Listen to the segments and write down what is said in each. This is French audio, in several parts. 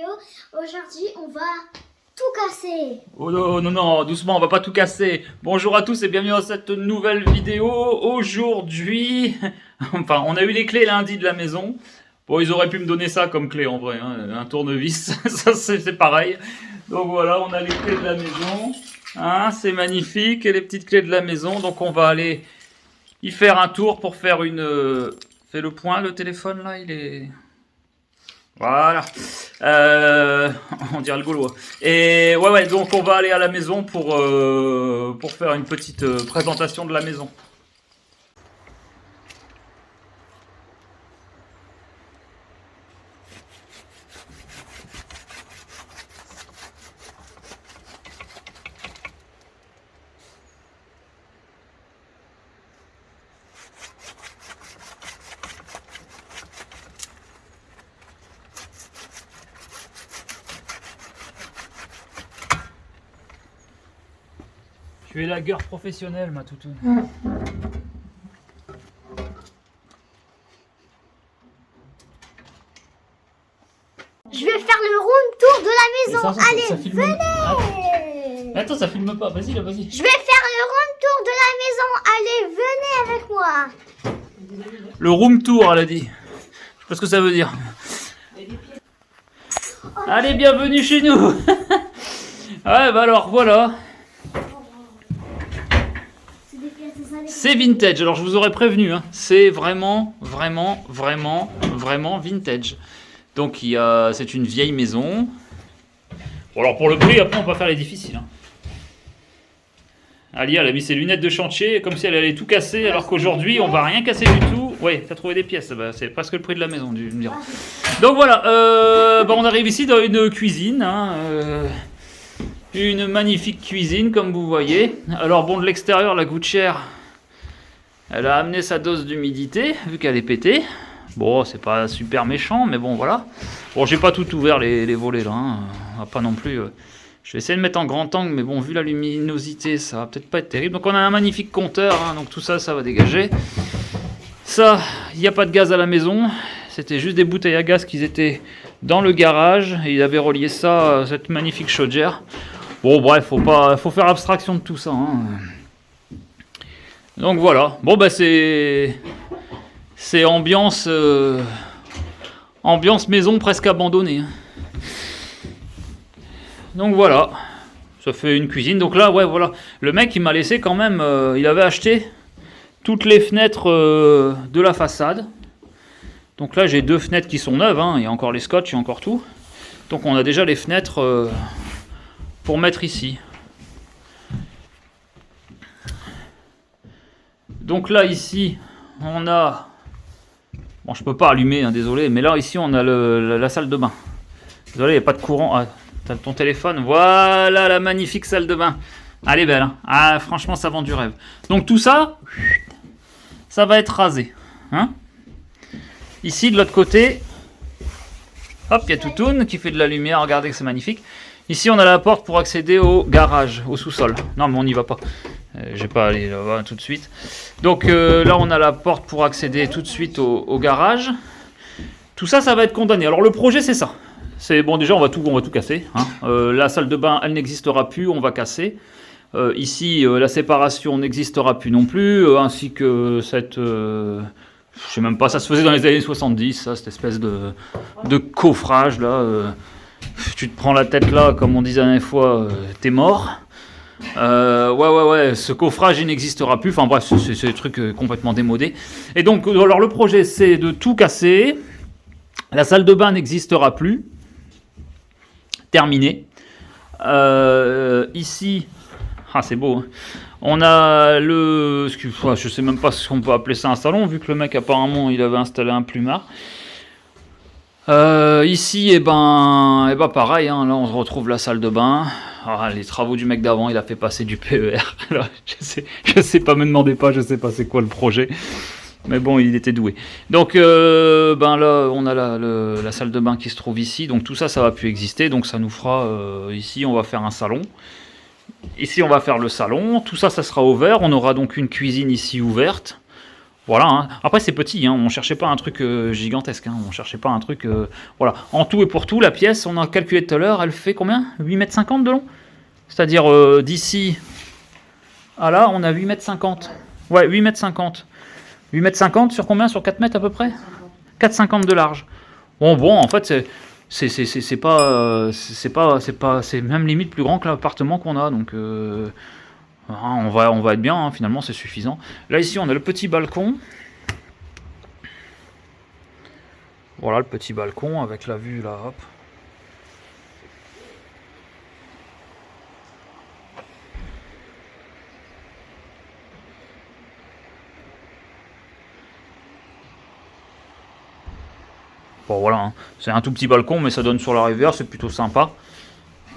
vidéo. Aujourd'hui, on va tout casser. Oh non, non, non, doucement, on va pas tout casser. Bonjour à tous et bienvenue dans cette nouvelle vidéo. Aujourd'hui, enfin, on a eu les clés lundi de la maison. Bon, ils auraient pu me donner ça comme clé en vrai, hein, un tournevis, ça c'est pareil. Donc voilà, on a les clés de la maison. Hein, c'est magnifique, et les petites clés de la maison. Donc on va aller y faire un tour pour faire une... Fais le point, le téléphone là, il est... Voilà, on dirait le Gaulois. Et ouais, donc on va aller à la maison pour faire une petite présentation de la maison. Tu es la gueule professionnelle, ma toutoune. Je vais faire le room tour de la maison. Ça Allez, filme... venez. Attends, ça filme pas. Vas-y, là, vas-y. Je vais faire le room tour de la maison. Allez, venez avec moi. Le room tour, elle a dit. Je sais pas ce que ça veut dire. Allez, bienvenue chez nous. Ouais, bah alors, voilà. C'est vintage, alors je vous aurais prévenu, hein. C'est vraiment vintage. Donc c'est une vieille maison. Bon, alors pour le prix, après on peut faire les difficiles. Hein. Ali, elle a mis ses lunettes de chantier comme si elle allait tout casser, alors qu'aujourd'hui on va rien casser du tout. Ouais, t'as trouvé des pièces, bah, c'est presque le prix de la maison, tu me diras. Donc voilà, bah, on arrive ici dans une cuisine. Hein, une magnifique cuisine comme vous voyez. Alors bon, de l'extérieur la gouttière, elle a amené sa dose d'humidité vu qu'elle est pétée. Bon, c'est pas super méchant, mais bon voilà. Bon, j'ai pas tout ouvert les volets là, hein. On va pas non plus. Je vais essayer de mettre en grand angle, mais bon, vu la luminosité, ça va peut-être pas être terrible. Donc on a un magnifique compteur, hein, donc tout ça, ça va dégager. Ça, il n'y a pas de gaz à la maison. C'était juste des bouteilles à gaz qui étaient dans le garage. Et il avait relié ça à cette magnifique chaudière. Bon, bref, faut faire abstraction de tout ça. Hein. Donc voilà. Bon, bah c'est ambiance maison presque abandonnée. Hein. Donc voilà. Ça fait une cuisine. Donc là, ouais, voilà. Le mec, il m'a laissé quand même. Il avait acheté toutes les fenêtres de la façade. Donc là, j'ai 2 fenêtres qui sont neuves. Hein. Il y a encore les scotch, il y a encore tout. Donc on a déjà les fenêtres pour mettre ici. Donc là, ici, on a... Bon, je peux pas allumer, hein, désolé. Mais là, ici, on a la salle de bain. Désolé, il n'y a pas de courant. Ah, t'as ton téléphone. Voilà la magnifique salle de bain. Elle est belle. Hein. Ah, franchement, ça vend du rêve. Donc tout ça, ça va être rasé. Hein. Ici, de l'autre côté, hop, il y a Toutoune qui fait de la lumière. Regardez que c'est magnifique. Ici, on a la porte pour accéder au garage, au sous-sol. Non, mais on n'y va pas. Je vais pas aller là-bas tout de suite. Donc là, on a la porte pour accéder tout de suite au garage. Tout ça, ça va être condamné. Alors le projet, c'est ça. C'est bon, déjà, on va tout casser. Hein. La salle de bain, elle n'existera plus. On va casser. Ici, la séparation n'existera plus non plus, ainsi que cette... je sais même pas, ça se faisait dans les années 70, ça, cette espèce de coffrage là. Tu te prends la tête là, comme on disait la dernière fois, t'es mort. Ouais, ce coffrage il n'existera plus. Enfin bref, c'est des trucs complètement démodés. Et donc, alors le projet c'est de tout casser. La salle de bain n'existera plus. Terminé. Ici, ah c'est beau. Hein. On a je sais même pas si on peut appeler ça un salon, vu que le mec apparemment il avait installé un plumard. Ici, et ben pareil, hein, là on retrouve la salle de bain. Ah, les travaux du mec d'avant, il a fait passer du PER. Alors, je sais pas, me demandez pas, je sais pas c'est quoi le projet. Mais bon, il était doué. Donc, ben là, on a la salle de bain qui se trouve ici. Donc tout ça, ça va plus exister. Donc ça nous fera, ici, on va faire un salon. Ici, on va faire le salon. Tout ça, ça sera ouvert. On aura donc une cuisine ici ouverte. Voilà, hein. Après c'est petit, hein. On cherchait pas un truc gigantesque, hein. On cherchait pas un truc... voilà, en tout et pour tout, la pièce, on a calculé tout à l'heure, elle fait combien? 8,50 m de long. C'est-à-dire d'ici à là, on a 8,50 m. Ouais, 8,50 m. 8,50 m sur combien? Sur 4 mètres à peu près? 4,50 de large. Bon, en fait, c'est même limite plus grand que l'appartement qu'on a, donc on va être bien, hein, finalement, c'est suffisant. Là, ici, on a le petit balcon. Voilà, le petit balcon avec la vue, là, hop. Bon, voilà, hein. C'est un tout petit balcon, mais ça donne sur la rivière, c'est plutôt sympa.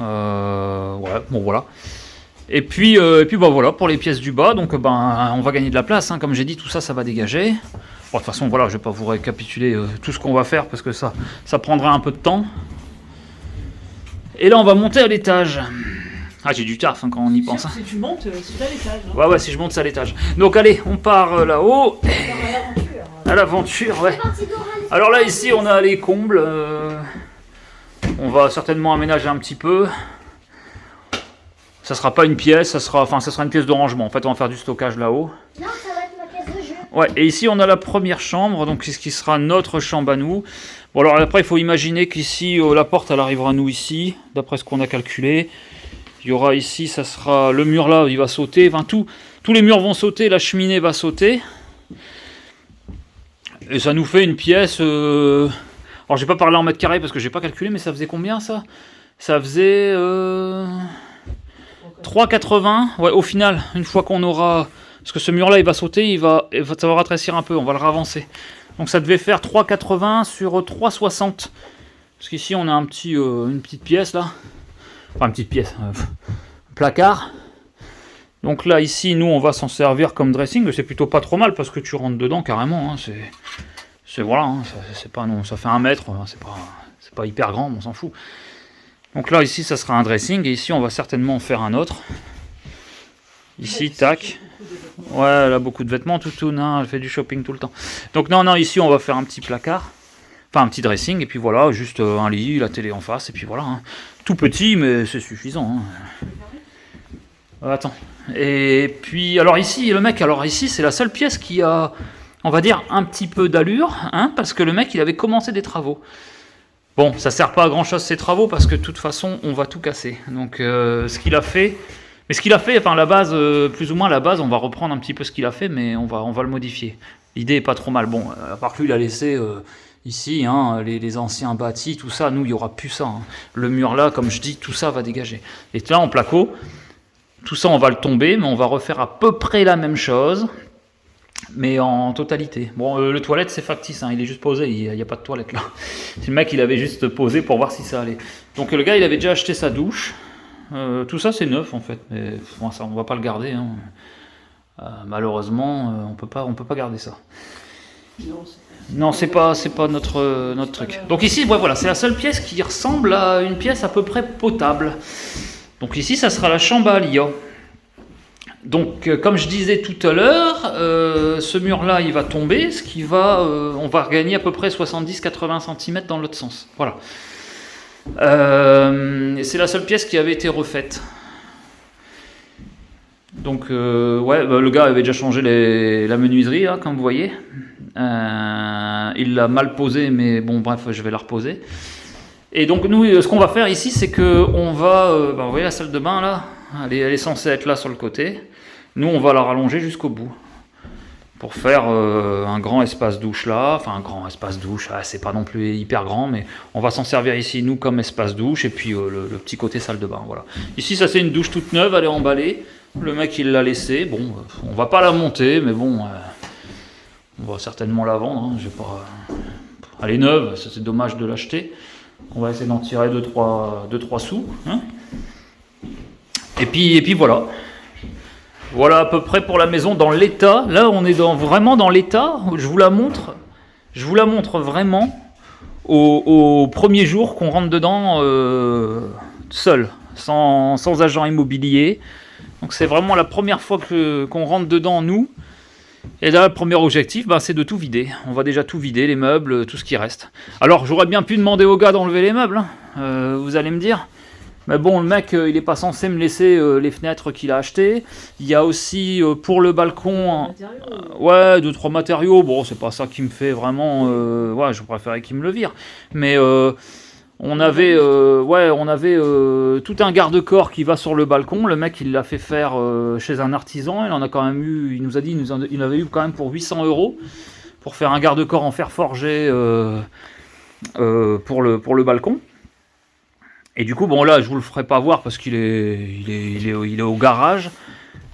Ouais, bon, voilà. Et puis bah voilà pour les pièces du bas, donc on va gagner de la place, hein. Comme j'ai dit, tout ça, ça va dégager. Bon, de toute façon, voilà, je vais pas vous récapituler tout ce qu'on va faire parce que ça prendra un peu de temps. Et là, on va monter à l'étage. Ah, j'ai du taf, hein, quand on y pense. Hein. Si tu montes, c'est à l'étage. Hein. Ouais, si je monte, c'est à l'étage. Donc allez, on part là-haut. À l'aventure, ouais. Alors là, ici, on a les combles. On va certainement aménager un petit peu. Ça sera pas une pièce, ça sera une pièce de rangement. En fait, on va faire du stockage là-haut. Non, ça va être ma pièce de jeu. Ouais, et ici, on a la première chambre, donc c'est ce qui sera notre chambre à nous. Bon, alors après, il faut imaginer qu'ici, la porte, elle arrivera à nous ici, d'après ce qu'on a calculé. Il y aura ici, ça sera le mur là, il va sauter. Enfin, tous les murs vont sauter, la cheminée va sauter. Et ça nous fait une pièce... Alors, j'ai pas parlé en mètres carrés parce que j'ai pas calculé, mais ça faisait combien, ça? Ça faisait... 3,80. Ouais, au final, une fois qu'on aura... Parce que ce mur-là, il va sauter, ça va rétrécir un peu, on va le ravancer. Donc ça devait faire 3,80 sur 3,60. Parce qu'ici, on a une petite pièce, là. Enfin, une petite pièce. Placard. Donc là, ici, nous, on va s'en servir comme dressing. C'est plutôt pas trop mal, parce que tu rentres dedans, carrément. Hein, voilà, hein, c'est pas... Non, ça fait 1 mètre, c'est pas hyper grand, mais on s'en fout. Donc là, ici, ça sera un dressing, et ici, on va certainement en faire un autre. Ici, tac. Ouais, elle a beaucoup de vêtements, toutoune, hein, elle fait du shopping tout le temps. Donc non, ici, on va faire un petit placard. Enfin, un petit dressing, et puis voilà, juste un lit, la télé en face, et puis voilà. Hein. Tout petit, mais c'est suffisant. Hein. Attends. Et puis, alors ici, c'est la seule pièce qui a, on va dire, un petit peu d'allure, hein, parce que le mec, il avait commencé des travaux. Bon, ça sert pas à grand chose ces travaux parce que de toute façon on va tout casser. Donc ce qu'il a fait, enfin la base, plus ou moins la base, on va reprendre un petit peu ce qu'il a fait, mais on va le modifier. L'idée est pas trop mal. Bon, à part que lui il a laissé ici, hein, les anciens bâtis, tout ça, nous il y aura plus ça. Hein. Le mur là, comme je dis, tout ça va dégager. Et là en placo, tout ça on va le tomber, mais on va refaire à peu près la même chose. Mais en totalité. Bon, le toilette c'est factice, hein, il est juste posé, il n'y a pas de toilette là. Le mec il avait juste posé pour voir si ça allait. Donc le gars il avait déjà acheté sa douche. Tout ça c'est neuf en fait, mais bon, ça on va pas le garder. Hein. Malheureusement, on peut pas garder ça. Non, c'est pas notre truc. Donc ici, ouais, voilà, c'est la seule pièce qui ressemble à une pièce à peu près potable. Donc ici, ça sera la chambre à Alia. Donc, comme je disais tout à l'heure, ce mur-là, il va tomber, on va regagner à peu près 70-80 cm dans l'autre sens. Voilà. Et c'est la seule pièce qui avait été refaite. Donc, ouais, le gars avait déjà changé la menuiserie, là, comme vous voyez. Il l'a mal posée, mais bon, bref, je vais la reposer. Et donc, nous, ce qu'on va faire ici, c'est qu'on va... vous voyez la salle de bain, là, elle est censée être là sur le côté. Nous, on va la rallonger jusqu'au bout pour faire un grand espace douche là. Enfin, un grand espace douche, c'est pas non plus hyper grand, mais on va s'en servir ici, nous, comme espace douche. Et puis le petit côté salle de bain, voilà. Ici, ça c'est une douche toute neuve, elle est emballée. Le mec, il l'a laissée. Bon, on va pas la monter, mais bon, on va certainement la vendre. Hein. Elle est neuve, ça c'est dommage de l'acheter. On va essayer d'en tirer 2-3 sous. Hein. Et puis voilà. Voilà à peu près pour la maison dans l'état. Là, on est vraiment dans l'état. Je vous la montre vraiment au premier jour qu'on rentre dedans seul, sans agent immobilier. Donc c'est vraiment la première fois qu'on rentre dedans nous. Et là, le premier objectif, c'est de tout vider. On va déjà tout vider, les meubles, tout ce qui reste. Alors, j'aurais bien pu demander au gars d'enlever les meubles, hein, vous allez me dire. Mais bon, le mec, il est pas censé me laisser les fenêtres qu'il a achetées. Il y a aussi, pour le balcon, ouais, 2-3 matériaux. Bon, c'est pas ça qui me fait vraiment... ouais, je préférais qu'il me le vire. Mais... on avait tout un garde-corps qui va sur le balcon. Le mec, il l'a fait faire chez un artisan. Il en a quand même eu, il nous a dit, il avait eu quand même pour 800 € pour faire un garde-corps en fer forgé pour le balcon. Et du coup, bon là, je vous le ferai pas voir parce qu'il est au garage.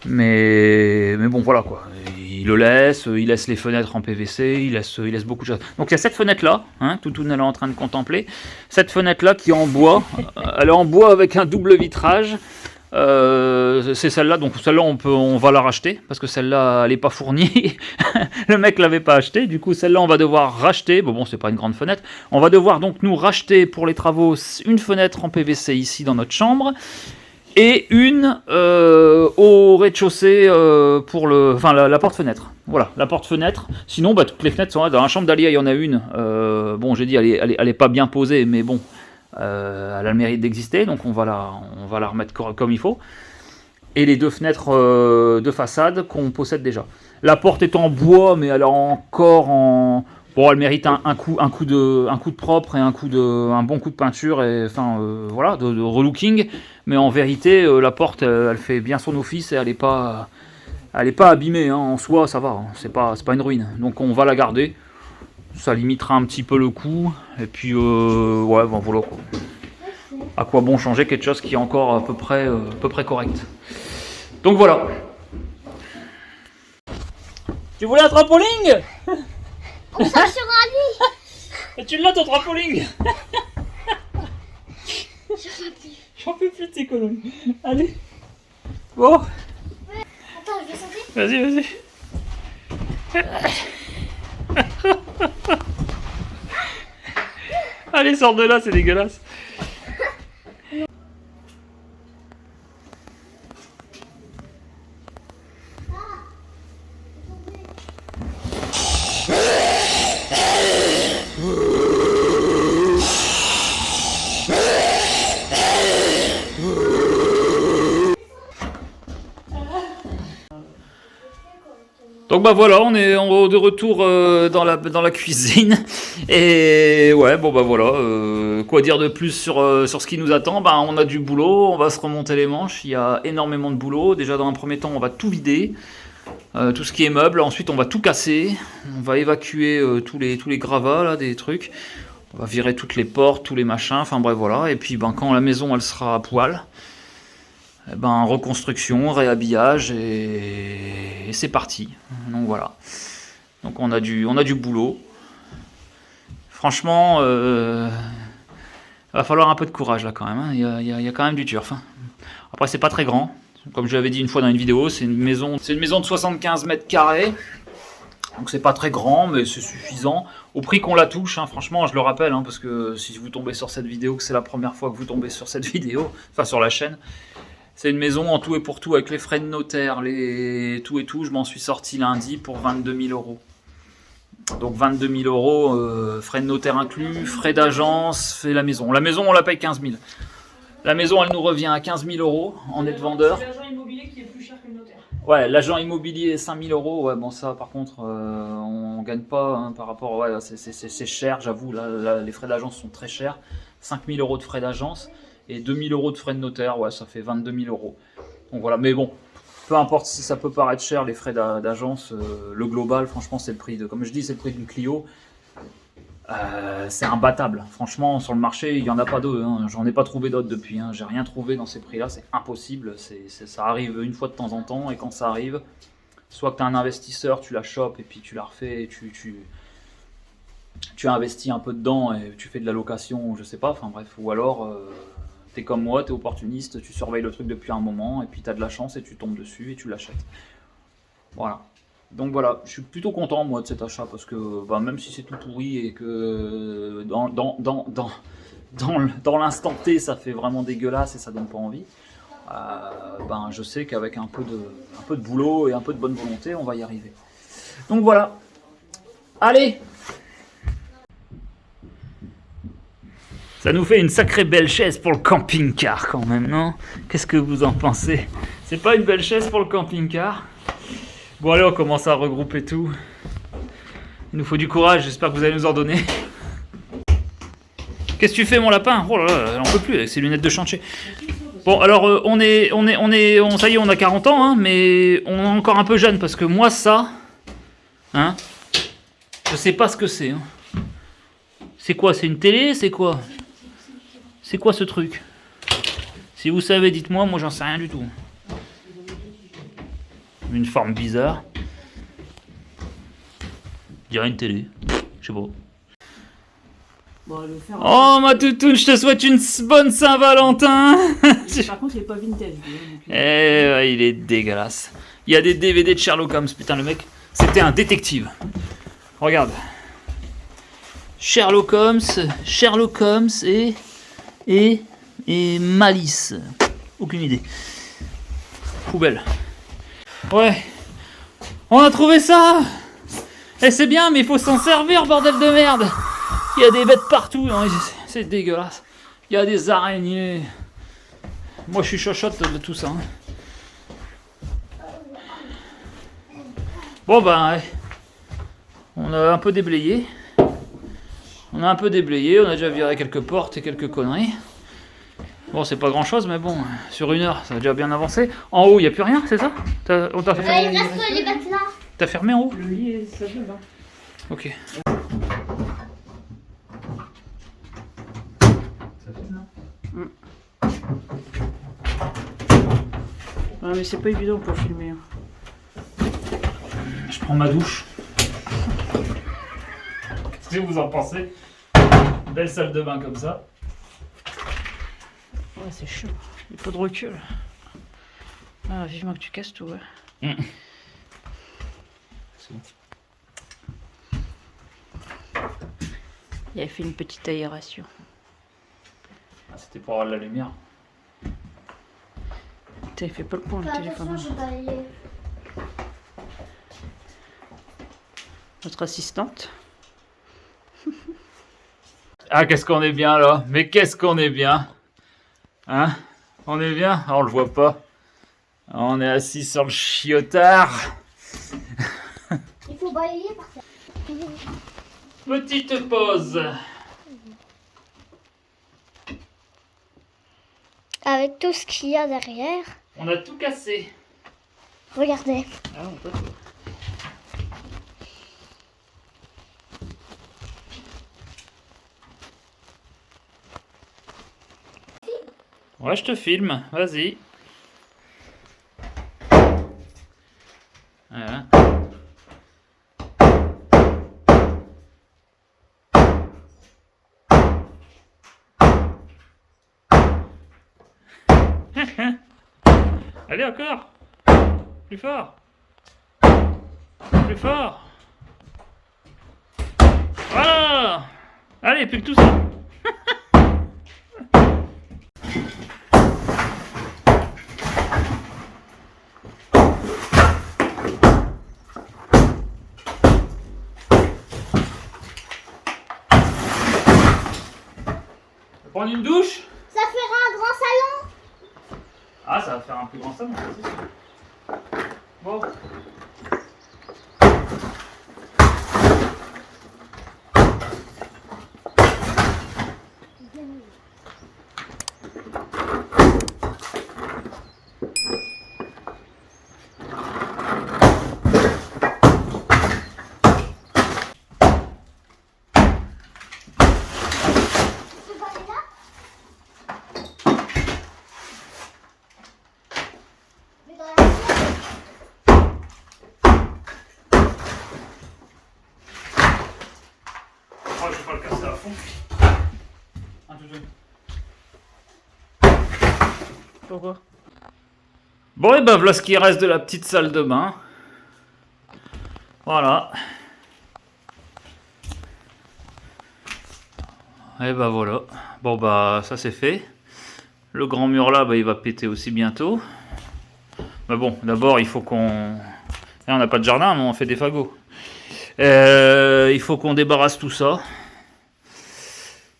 Mais bon, voilà quoi. Il laisse les fenêtres en PVC, il laisse beaucoup de choses. Donc il y a cette fenêtre-là, hein, Toutoune elle est en train de contempler. Cette fenêtre-là qui est en bois, elle est en bois avec un double vitrage. C'est celle-là, donc celle-là on va la racheter, parce que celle-là elle n'est pas fournie. Le mec l'avait pas achetée, du coup celle-là on va devoir racheter. Bon, c'est pas une grande fenêtre. On va devoir donc nous racheter pour les travaux une fenêtre en PVC ici dans notre chambre. Et une au rez-de-chaussée pour la porte-fenêtre. Voilà, la porte-fenêtre. Sinon, toutes les fenêtres sont là. Dans la chambre d'Alia, il y en a une. Bon, j'ai dit, elle est pas bien posée, mais bon, elle a le mérite d'exister. Donc, on va la remettre comme il faut. Et les 2 fenêtres de façade qu'on possède déjà. La porte est en bois, mais elle est encore en... Bon, elle mérite un coup de propre et un bon coup de peinture et voilà, de relooking. Mais en vérité, la porte, elle fait bien son office et elle est pas abîmée, hein. En soi, ça va. Hein. C'est pas une ruine. Donc on va la garder. Ça limitera un petit peu le coût. Et puis ouais, voilà. À quoi bon changer quelque chose qui est encore à peu près correct. Donc voilà. Tu voulais un trampoline? On sort sur un lit. Et tu l'as ton trampoline. J'en peux plus de tes conneries. Allez. Bon. Attends, je vais sauter. Vas-y. Allez, sors de là, c'est dégueulasse. Donc voilà, on est de retour dans la cuisine. Et ouais, voilà. Quoi dire de plus sur ce qui nous attend? On a du boulot, on va se remonter les manches. Il y a énormément de boulot. Déjà dans un premier temps, on va tout vider. Tout ce qui est meuble. Ensuite, on va tout casser. On va évacuer tous les gravats, là, des trucs. On va virer toutes les portes, tous les machins. Enfin bref, voilà. Et puis quand la maison, elle sera à poil, reconstruction, réhabillage et c'est parti. Donc voilà. Donc on a du boulot. Franchement, va falloir un peu de courage là quand même. Hein. Il y a quand même du turf. Hein. Après c'est pas très grand. Comme je l'avais dit une fois dans une vidéo, c'est une maison de 75 mètres carrés. Donc c'est pas très grand, mais c'est suffisant. Au prix qu'on la touche, hein, franchement, je le rappelle, hein, parce que si vous tombez sur cette vidéo, que c'est la première fois que vous tombez sur cette vidéo, enfin sur la chaîne, c'est une maison en tout et pour tout, avec les frais de notaire, tout et tout, je m'en suis sorti lundi pour 22 000 €. Donc 22 000 €, frais de notaire inclus, frais d'agence, fait la maison. La maison, on la paye 15 000. La maison, elle nous revient à 15 000 € en net vendeur. C'est l'agent immobilier qui est plus cher que le notaire. Ouais, l'agent immobilier 5 000 €. Ouais, bon ça, par contre, on gagne pas hein, par rapport. Ouais, c'est cher, j'avoue. Là, les frais d'agence sont très chers. 5 000 € de frais d'agence et 2 000 € de frais de notaire. Ouais, ça fait 22 000 €. Donc voilà, mais bon, peu importe si ça peut paraître cher, les frais d'agence, le global, franchement, c'est le prix de. Comme je dis, c'est le prix d'une Clio. C'est imbattable. Franchement, sur le marché, il n'y en a pas d'autres. Hein. J'en ai pas trouvé d'autres depuis. Hein. J'ai rien trouvé dans ces prix-là. C'est impossible. Ça arrive une fois de temps en temps. Et quand ça arrive, soit que tu as un investisseur, tu la chopes et puis tu la refais. Tu investis un peu dedans et tu fais de la location, je sais pas. Enfin bref. Ou alors, tu es comme moi, tu es opportuniste. Tu surveilles le truc depuis un moment. Et puis tu as de la chance et tu tombes dessus et tu l'achètes. Voilà. Donc voilà, je suis plutôt content moi de cet achat parce que même si c'est tout pourri et que dans l'instant T ça fait vraiment dégueulasse et ça donne pas envie, je sais qu'avec un peu de boulot et un peu de bonne volonté on va y arriver. Donc voilà. Allez! Ça nous fait une sacrée belle chaise pour le camping-car quand même, non? Qu'est-ce que vous en pensez? C'est pas une belle chaise pour le camping-car? Bon allez, on commence à regrouper tout. Il nous faut du courage, j'espère que vous allez nous en donner. Qu'est-ce que tu fais mon lapin? Oh là là, on peut plus avec ces lunettes de chantier. Bon alors ça y est, on a 40 ans, hein, mais on est encore un peu jeune parce que moi ça, hein, je sais pas ce que c'est. Hein. C'est quoi? C'est une télé? C'est quoi? C'est quoi ce truc? Si vous savez, dites-moi, moi j'en sais rien du tout. Une forme bizarre. Je dirais une télé. Je sais pas. Bon, le faire. Oh ma toutoune, je te souhaite une bonne Saint-Valentin. Par contre, il est pas vintage. Eh ouais, il est dégueulasse. Il y a des DVD de Sherlock Holmes, putain le mec, c'était un détective. Regarde. Sherlock Holmes et Malice. Aucune idée. Poubelle. Ouais. On a trouvé ça. Eh c'est bien, mais il faut s'en servir, bordel de merde. Il y a des bêtes partout, non, c'est dégueulasse. Il y a des araignées. Moi je suis chochotte de tout ça. Hein. Bon ben, ouais. On a un peu déblayé. On a déjà viré quelques portes et quelques conneries. Bon, c'est pas grand chose, mais bon, sur 1 heure, ça a déjà bien avancé. En haut, il n'y a plus rien, c'est ça? On t'a fermé. Il reste les bêtes là. T'as fermé en haut? Le lit, ça se va. Ok. Ouais, mais c'est pas évident pour filmer. Je prends ma douche. Qu'est-ce que vous en pensez? Belle salle de bain comme ça. Ouais, c'est chaud. Il faut de recul. Ah, vivement que tu casses tout, ouais. Il avait fait une petite aération. Ah, c'était pour avoir de la lumière. T'avais fait pas le point, le Fais téléphone. attention, je balaye. Notre assistante. Ah, qu'est-ce qu'on est bien là. Mais qu'est-ce qu'on est bien. Hein? On est bien? Ah, on le voit pas. On est assis sur le chiotard. Il faut balayer par terre. Petite pause. Avec tout ce qu'il y a derrière. On a tout cassé. Regardez. Ah, on peut tout. Ouais, je te filme. Vas-y. Voilà. Allez, encore. Plus fort. Plus fort. Voilà. Allez, plus que tout ça. Prendre une douche? Ça fera un grand salon. Ah, ça va faire un plus grand salon, ça, c'est sûr. Bon. Tu vas aller là? Mais dans la pièce. Oh, je vais pas le casser à fond. Un tout seul. Pourquoi? Bon, et ben voilà ce qui reste de la petite salle de bain. Voilà. Et ben voilà. Bon bah ça c'est fait. Le grand mur là, bah, il va péter aussi bientôt. Mais bon, d'abord il faut qu'on Et on n'a pas de jardin, mais on fait des fagots. Il faut qu'on débarrasse tout ça.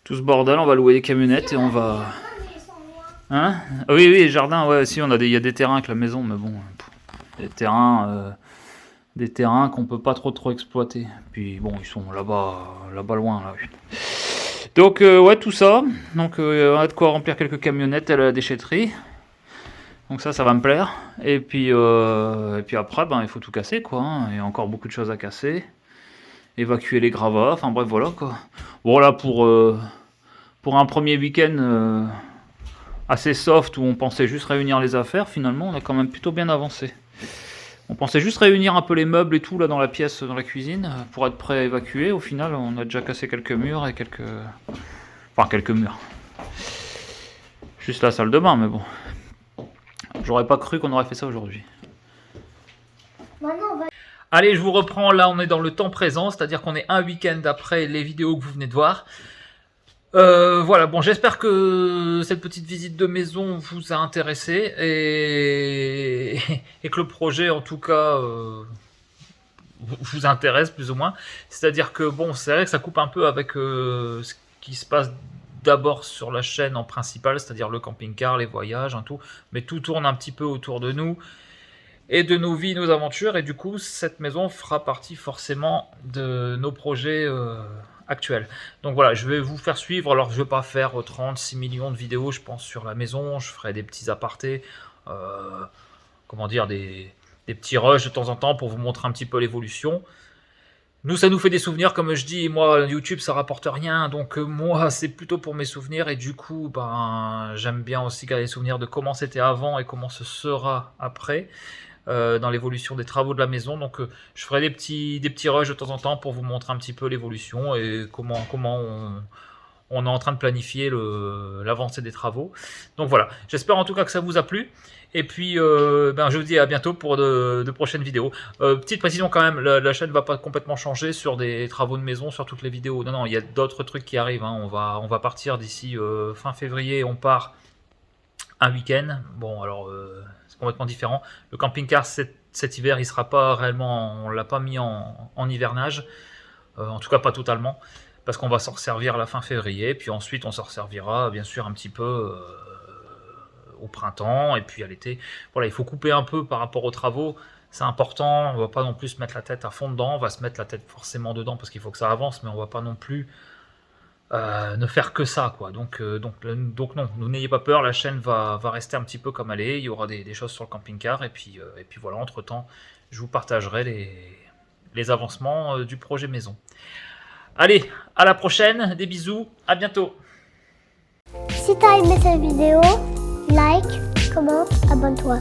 Tout ce bordel, on va louer des camionnettes et on va... Hein? Oui, oui, jardin, ouais, si, il y a des terrains avec la maison, mais bon, des terrains qu'on peut pas trop exploiter. Puis bon, ils sont là-bas loin, là. Donc, ouais, tout ça. Donc, on a de quoi remplir quelques camionnettes à la déchetterie. Donc ça va me plaire. Et puis après, ben, il faut tout casser, quoi. Hein. Il y a encore beaucoup de choses à casser. Évacuer les gravats, enfin bref, voilà, quoi. Voilà pour un premier week-end assez soft où on pensait juste réunir les affaires. Finalement, on a quand même plutôt bien avancé. On pensait juste réunir un peu les meubles et tout là dans la pièce, dans la cuisine, pour être prêt à évacuer. Au final, on a déjà cassé quelques murs et quelques murs. Juste la salle de bain, mais bon. J'aurais pas cru qu'on aurait fait ça aujourd'hui. Maintenant, on va... Allez, je vous reprends. Là, on est dans le temps présent, c'est-à-dire qu'on est un week-end après les vidéos que vous venez de voir. Voilà, bon, j'espère que cette petite visite de maison vous a intéressé et que le projet, en tout cas, vous intéresse plus ou moins. C'est-à-dire que, bon, c'est vrai que ça coupe un peu avec ce qui se passe d'abord sur la chaîne en principal, c'est-à-dire le camping-car, les voyages, hein, tout. Mais tout tourne un petit peu autour de nous et de nos vies, nos aventures. Et du coup, cette maison fera partie forcément de nos projets actuel. Donc voilà, je vais vous faire suivre. Alors je ne vais pas faire 36 millions de vidéos, je pense, sur la maison. Je ferai des petits apartés, comment dire, des petits rushs de temps en temps pour vous montrer un petit peu l'évolution. Nous, ça nous fait des souvenirs, comme je dis. Moi, YouTube, ça rapporte rien. Donc moi, c'est plutôt pour mes souvenirs. Et du coup, ben, j'aime bien aussi garder les souvenirs de comment c'était avant et comment ce sera après. Dans l'évolution des travaux de la maison. Donc je ferai des petits rushs de temps en temps pour vous montrer un petit peu l'évolution et comment on est en train de planifier l'avancée des travaux. Donc voilà, j'espère en tout cas que ça vous a plu. Et puis ben, je vous dis à bientôt pour de prochaines vidéos. Petite précision quand même, la chaîne ne va pas complètement changer sur des travaux de maison, sur toutes les vidéos. Non, il y a d'autres trucs qui arrivent. Hein. On va partir d'ici fin février, on part un week-end. Bon, alors c'est complètement différent. Le camping-car cet hiver, il sera pas réellement, on l'a pas mis en hivernage, en tout cas pas totalement, parce qu'on va s'en resservir à la fin février, puis ensuite on s'en resservira bien sûr un petit peu au printemps et puis à l'été. Voilà, il faut couper un peu par rapport aux travaux. C'est important. On va pas non plus se mettre la tête à fond dedans. On va se mettre la tête forcément dedans parce qu'il faut que ça avance, mais on va pas non plus ne faire que ça, quoi. Donc non, vous n'ayez pas peur, la chaîne va rester un petit peu comme elle est, il y aura des choses sur le camping-car, et puis voilà, entre temps, je vous partagerai les avancements du projet maison. Allez, à la prochaine, des bisous, à bientôt. Si t'as aimé cette vidéo, like, commente, abonne-toi.